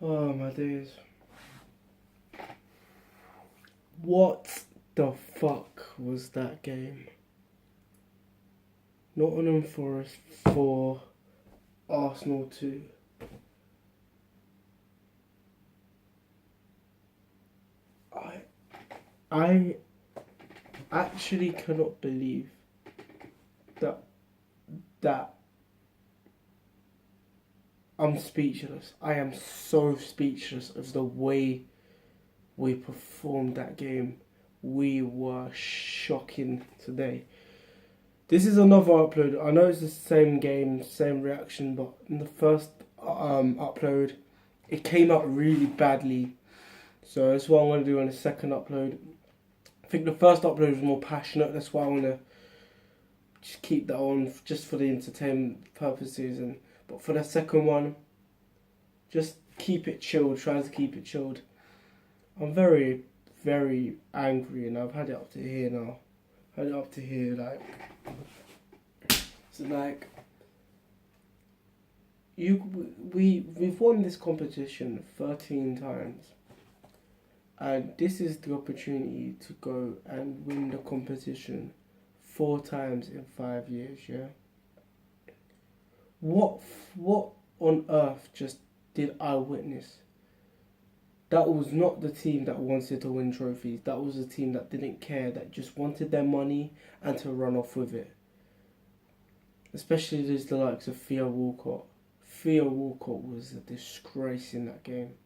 Oh my days. What the fuck was that game? Nottingham Forest 4, Arsenal 2. I actually cannot believe that I'm speechless. I am so speechless of the way we performed that game. We were shocking today. This is another upload. I know it's the same game, same reaction, but in the first upload, it came out really badly. So that's what I'm going to do on the second upload. I think the first upload was more passionate. That's why I want to just keep that on just for the entertainment purposes. But for the second one, just keep it chilled. Try to keep it chilled. I'm very, very angry, and I've had it up to here now. Had it up to here, like. So like, we've won this competition 13 times, and this is the opportunity to go and win the competition 4 times in 5 years. Yeah. What on earth just did I witness? That was not the team that wanted to win trophies. That was a team that didn't care, that just wanted their money and to run off with it. Especially there's the likes of Theo Walcott. Theo Walcott was a disgrace in that game.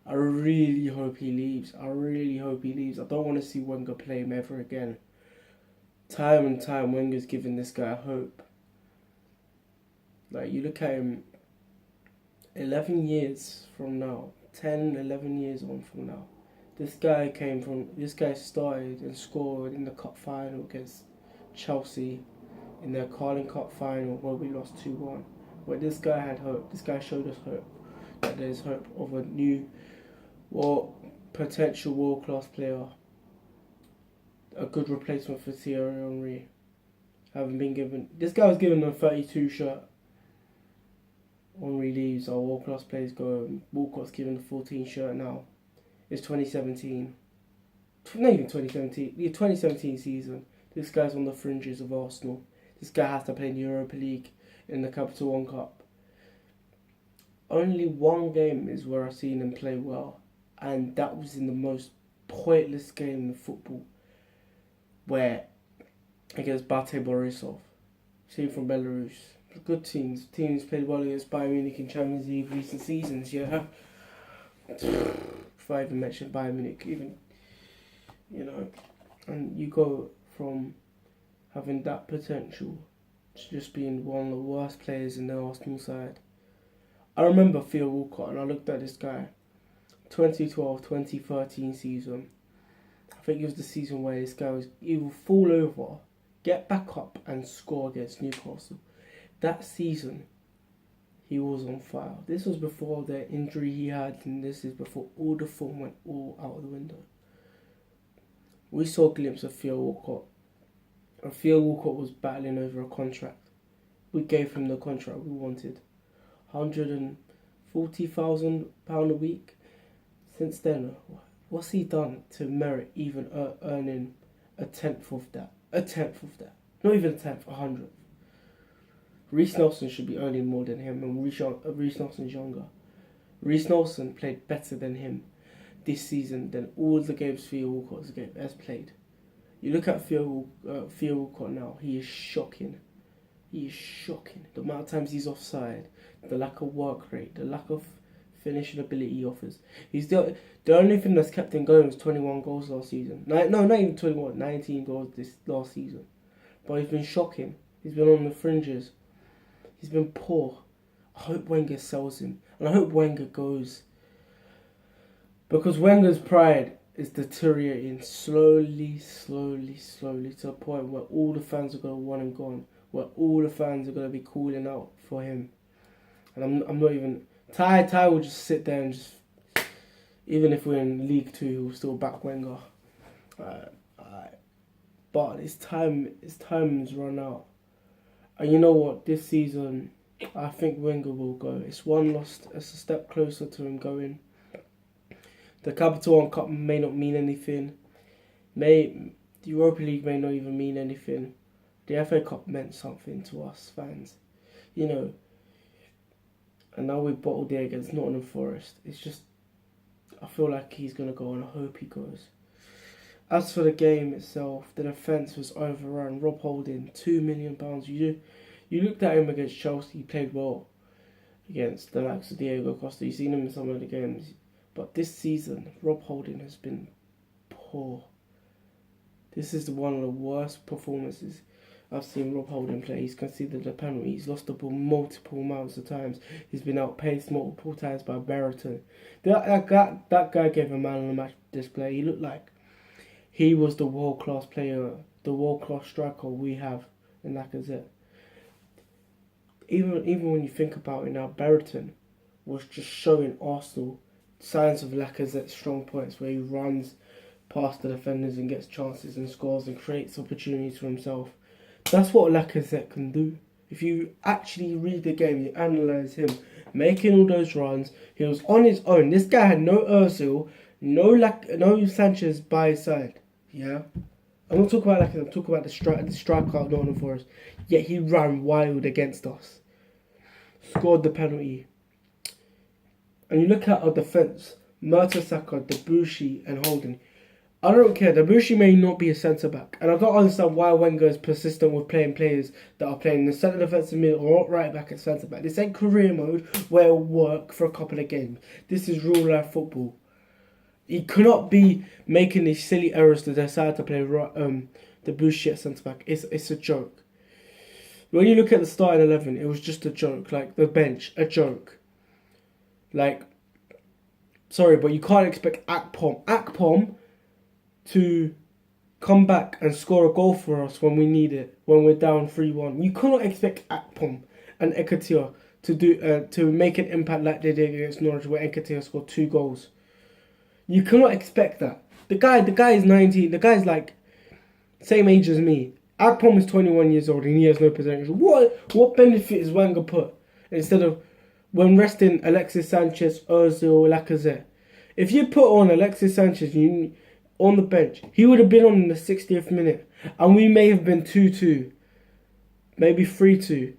I really hope he leaves. I don't want to see Wenger play him ever again. Time and time, Wenger's giving this guy hope. Like, you look at him 11 years from now, 10, 11 years on from now. This guy started and scored in the cup final against Chelsea in their Carling Cup final where we lost 2-1. Where this guy had hope. This guy showed us hope. That there's hope of a new, potential world-class player. A good replacement for Thierry Henry. This guy was given a 32 shirt. Henry leaves, our world-class players go. Walcott's given the 14 shirt now. It's 2017. Not even 2017. The 2017 season. This guy's on the fringes of Arsenal. This guy has to play in the Europa League in the Capital One Cup. Only one game is where I've seen him play well, and that was in the most pointless game in football, where against Bate Borisov, team from Belarus. Good teams played well against Bayern Munich in Champions League recent seasons. Yeah, if I even mentioned Bayern Munich, and you go from having that potential to just being one of the worst players in the Arsenal side. I remember Theo Walcott, and I looked at this guy, 2012-2013 season. I think it was the season where this guy he will fall over, get back up and score against Newcastle. That season, he was on fire. This was before the injury he had, and this is before all the form went all out of the window. We saw a glimpse of Theo Walcott. And Theo Walcott was battling over a contract. We gave him the contract we wanted. £140,000 a week. Since then, what's he done to merit even earning a tenth of that? Not even a tenth, 100th. Reece Nelson should be earning more than him, and Reece Nelson's younger. Reece Nelson played better than him this season than all the games Theo Walcott has played. You look at Theo Walcott now, he is shocking. The amount of times he's offside, the lack of work rate, the lack of finishing ability he offers. He's the only thing that's kept him going was 21 goals last season. No, not even 21, 19 goals this last season. But he's been shocking. He's been on the fringes. He's been poor. I hope Wenger sells him. And I hope Wenger goes. Because Wenger's pride is deteriorating slowly to a point where all the fans are going to want him gone. Where all the fans are going to be calling out for him. And I'm not even... Ty will just sit there and just... Even if we're in League 2, he'll still back Wenger. But his time's run out. And you know what? This season, I think Wenger will go. It's one lost. It's a step closer to him going. The Capital One Cup may not mean anything. The Europa League may not even mean anything. The FA Cup meant something to us fans, you know. And now we've bottled it against Nottingham Forest. It's just, I feel like he's gonna go, and I hope he goes. As for the game itself, the defence was overrun. Rob Holding, £2 million. You looked at him against Chelsea. He played well against the likes of Diego Costa. You've seen him in some of the games. But this season, Rob Holding has been poor. This is one of the worst performances I've seen Rob Holding play. He's conceded a penalty. He's lost the ball multiple amounts of times. He's been outpaced multiple times by Brereton. That guy gave a man on the match display. He looked like he was the world-class player, the world-class striker we have in Lacazette. Even when you think about it now, Brereton was just showing Arsenal signs of Lacazette's strong points, where he runs past the defenders and gets chances and scores and creates opportunities for himself. That's what Lacazette can do. If you actually read the game, you analyse him making all those runs. He was on his own. This guy had no Ozil, no Sanchez by his side. Yeah, I'm not talking about Lacazette. I'm talking about the striker of Nottingham Forest. Yet he ran wild against us. Scored the penalty. And you look at our defence, Mertesacker, Debussy and Holding. I don't care. Debussy may not be a centre-back. And I don't understand why Wenger is persistent with playing players that are playing in the centre defensive mid or right back at centre-back. This ain't career mode where it'll work for a couple of games. This is real-life football. He cannot be making these silly errors to decide to play Debussy at centre-back. It's a joke. When you look at the starting 11, it was just a joke. Like, the bench, a joke. Like, sorry, but you can't expect Akpom to come back and score a goal for us when we need it, when we're down 3-1. You cannot expect Akpom and Ekatia to make an impact like they did against Norwich, where Ekatia scored 2 goals. You cannot expect that. The guy is 19. The guy's like same age as me. Akpom is 21 years old and he has no potential. What benefit is Wenger put instead of when resting Alexis Sanchez, Ozil, Lacazette? If you put on Alexis Sanchez on the bench, he would have been on in the 60th minute, and we may have been 2-2, maybe 3-2.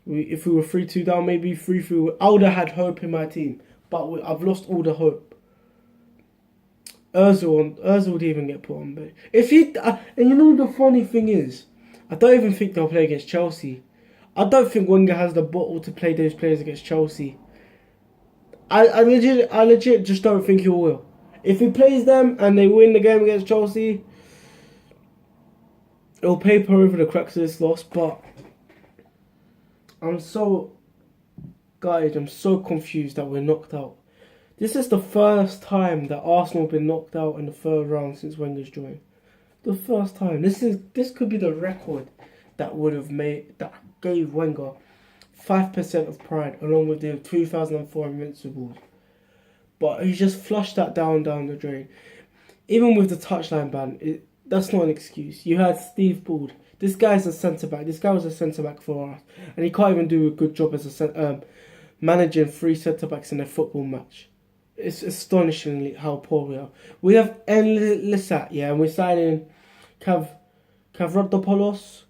If we were 3-2 down, maybe 3-3. I would have had hope in my team, but I've lost all the hope. Ozil would even get put on, but and you know the funny thing is, I don't even think they'll play against Chelsea. I don't think Wenger has the bottle to play those players against Chelsea. I legit just don't think he will. If he plays them and they win the game against Chelsea, it'll paper over the cracks of this loss. But I'm so gutted, I'm so confused that we're knocked out. This is the first time that Arsenal have been knocked out in the third round since Wenger's joined. The first time. This could be the record that gave Wenger 5% of pride, along with the 2004 Invincibles. But he just flushed that down the drain. Even with the touchline ban, that's not an excuse. You had Steve Bould. This guy's a centre-back. This guy was a centre-back for us. And he can't even do a good job as managing 3 centre-backs in a football match. It's astonishingly how poor we are. We have Lisat, yeah, and we're signing Kavrodopoulos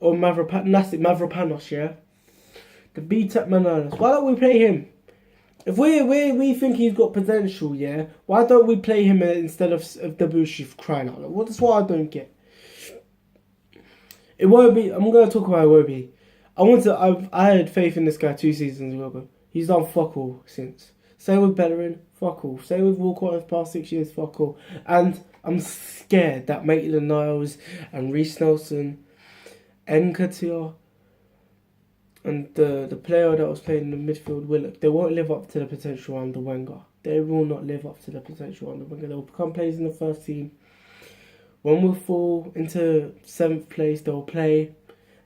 or Mavropanos, yeah. The B-Tech Mananas. Why don't we play him? If we think he's got potential, yeah, why don't we play him instead of Debussy, for crying out loud? That's what I don't get. It won't be. I'm going to talk about it won't be. I had faith in this guy 2 seasons ago, but he's done fuck all since. Same with Bellerin, fuck all. Same with Walcott in the past 6 years, fuck all. And I'm scared that Maitland-Niles and Reece Nelson, Nketiah, and the player that was playing in the midfield, Willock, they won't live up to the potential under Wenger. They will not live up to the potential under Wenger. They'll become players in the first team. When we fall into 7th place, they'll play,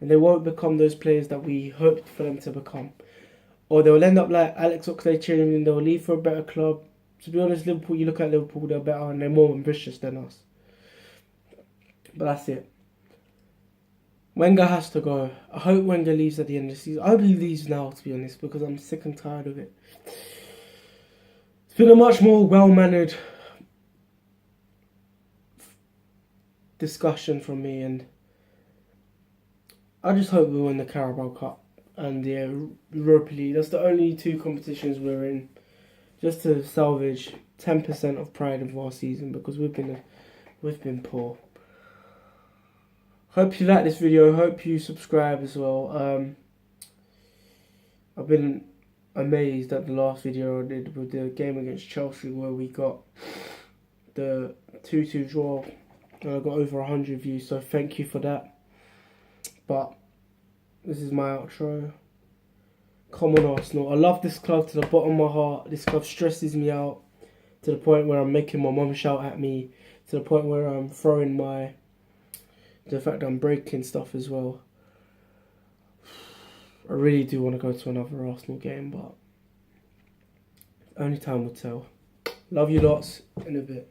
and they won't become those players that we hoped for them to become. Or they'll end up like Alex Oxlade-Chamberlain, they'll leave for a better club. To be honest, Liverpool, you look at Liverpool, they're better and they're more ambitious than us. But that's it. Wenger has to go. I hope Wenger leaves at the end of the season. I hope he leaves now, to be honest, because I'm sick and tired of it. It's been a much more well-mannered discussion from me, and I just hope we win the Carabao Cup and the Europa League. That's the only two competitions we're in, just to salvage 10% of pride of our season, because we've been poor. Hope you like this video. Hope you subscribe as well. I've been amazed at the last video I did with the game against Chelsea, where we got the 2-2 draw and I got over 100 views, so thank you for that. But this is my outro. Come on, Arsenal. I love this club to the bottom of my heart. This club stresses me out to the point where I'm making my mum shout at me, to the point where I'm throwing the fact that I'm breaking stuff as well. I really do want to go to another Arsenal game, but only time will tell. Love you lots. In a bit.